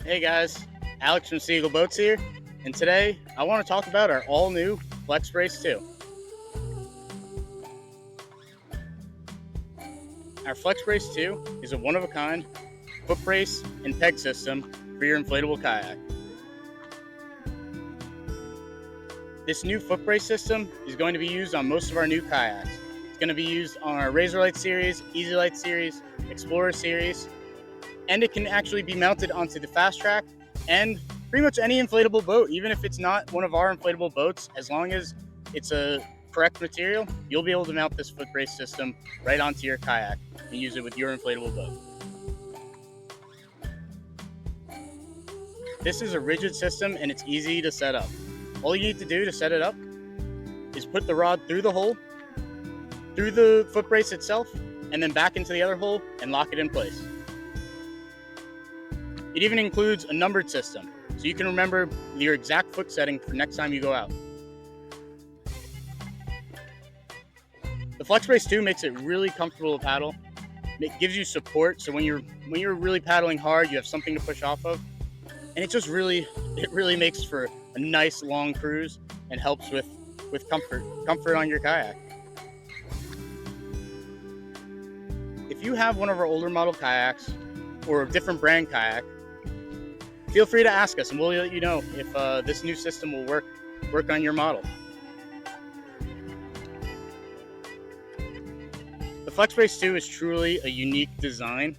Hey guys, Alex from Sea Eagle Boats here, and today I want to talk about our all-new FlexBrace2. Our FlexBrace2 is a one-of-a-kind foot brace and peg system for your inflatable kayak. This new foot brace system is going to be used on most of our new kayaks. It's going to be used on our Razorlite series, EasyLite series, Explorer series, and it can actually be mounted onto the FastTrack and pretty much any inflatable boat, even if it's not one of our inflatable boats. As long as it's a correct material, you'll be able to mount this foot brace system right onto your kayak and use it with your inflatable boat. This is a rigid system and it's easy to set up. All you need to do to set it up is put the rod through the hole, through the foot brace itself, and then back into the other hole and lock it in place. It even includes a numbered system, so you can remember your exact foot setting for next time you go out. The FlexBrace2 makes it really comfortable to paddle. It gives you support, so when you're really paddling hard, you have something to push off of. And it really makes for a nice long cruise and helps with comfort on your kayak. If you have one of our older model kayaks or a different brand kayak, feel free to ask us and we'll let you know if this new system will work on your model. The FlexBrace2 is truly a unique design,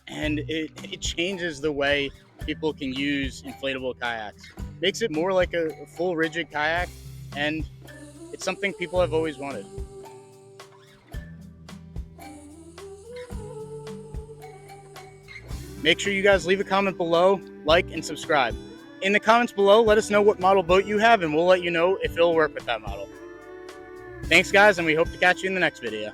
and it changes the way people can use inflatable kayaks. Makes it more like a full rigid kayak, and it's something people have always wanted. Make sure you guys leave a comment below, like, and subscribe. In the comments below, let us know what model boat you have, and we'll let you know if it'll work with that model. Thanks, guys, and we hope to catch you in the next video.